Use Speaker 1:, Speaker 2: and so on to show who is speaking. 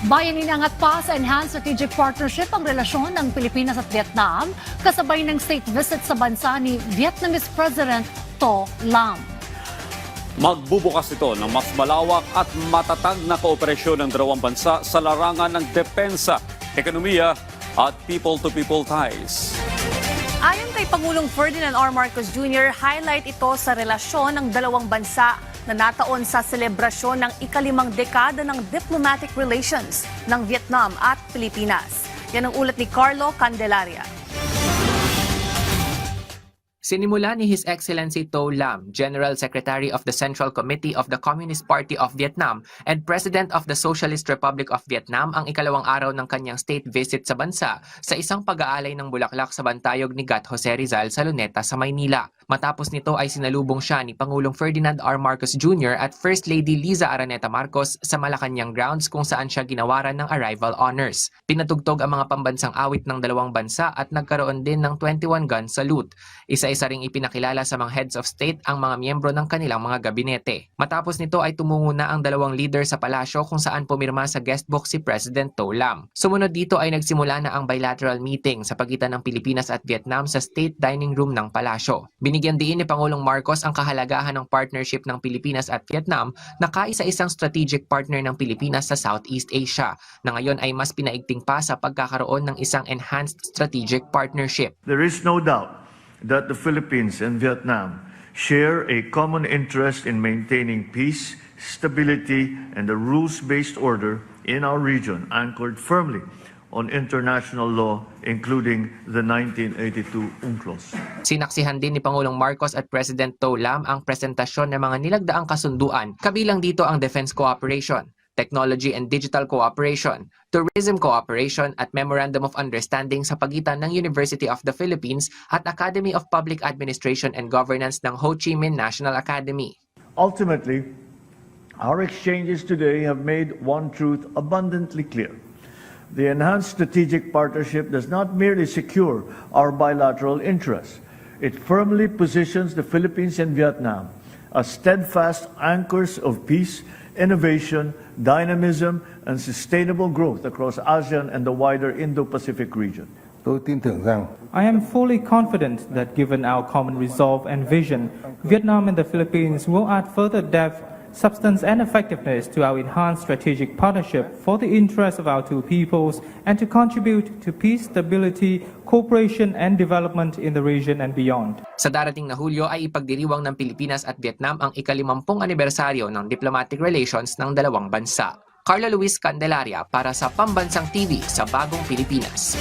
Speaker 1: Bayan inangat pa sa Enhanced Strategic Partnership ang relasyon ng Pilipinas at Vietnam kasabay ng state visit sa bansa ni Vietnamese President To Lam.
Speaker 2: Magbubukas ito ng mas malawak at matatag na kooperasyon ng dalawang bansa sa larangan ng depensa, ekonomiya at people-to-people ties.
Speaker 3: Ayon kay Pangulong Ferdinand R. Marcos Jr., highlight ito sa relasyon ng dalawang bansa na nataon sa selebrasyon ng ika-5 dekada ng diplomatic relations ng Vietnam at Pilipinas. Yan ang ulat ni Carlo Candelaria.
Speaker 4: Sinimula ni His Excellency To Lam, General Secretary of the Central Committee of the Communist Party of Vietnam and President of the Socialist Republic of Vietnam ang ikalawang araw ng kanyang state visit sa bansa sa isang pag-aalay ng bulaklak sa bantayog ni Gat Jose Rizal sa Luneta sa Maynila. Matapos nito ay sinalubong siya ni Pangulong Ferdinand R. Marcos Jr. at First Lady Liza Araneta Marcos sa Malacanang grounds kung saan siya ginawaran ng arrival honors. Pinatugtog ang mga pambansang awit ng dalawang bansa at nagkaroon din ng 21 gun salute. Isa-isa ring ipinakilala sa mga heads of state ang mga miyembro ng kanilang mga gabinete. Matapos nito ay tumungo na ang dalawang leader sa palasyo kung saan pumirma sa guest book si President To Lam. Sumunod dito ay nagsimula na ang bilateral meeting sa pagitan ng Pilipinas at Vietnam sa state dining room ng palasyo. Binigyan diin ni Pangulong Marcos ang kahalagahan ng partnership ng Pilipinas at Vietnam na kaisa-isang strategic partner ng Pilipinas sa Southeast Asia na ngayon ay mas pinaigting pa sa pagkakaroon ng isang enhanced strategic partnership.
Speaker 5: There is no doubt that the Philippines and Vietnam share a common interest in maintaining peace, stability, and a rules-based order in our region anchored firmly on international law, including the 1982 UNCLOS.
Speaker 4: Sinaksihan din ni Pangulong Marcos at President To Lam ang presentasyon ng mga nilagdaang kasunduan, kabilang dito ang defense cooperation, technology and digital cooperation, tourism cooperation at memorandum of understanding sa pagitan ng University of the Philippines at Academy of Public Administration and Governance ng Ho Chi Minh National Academy.
Speaker 5: Ultimately, our exchanges today have made one truth abundantly clear. The enhanced strategic partnership does not merely secure our bilateral interests. It firmly positions the Philippines and Vietnam as steadfast anchors of peace, innovation, dynamism, and sustainable growth across ASEAN and the wider Indo-Pacific region.
Speaker 6: I am fully confident that given our common resolve and vision, Vietnam and the Philippines will add further depth, substance and effectiveness to our enhanced strategic partnership for the interests of our two peoples and to contribute to peace, stability, cooperation and development in the region and beyond.
Speaker 4: Sa darating na Hulyo ay ipagdiriwang ng Pilipinas at Vietnam ang ika-50 anibersaryo ng diplomatic relations ng dalawang bansa. Carla Luis Candelaria para sa Pambansang TV sa Bagong Pilipinas.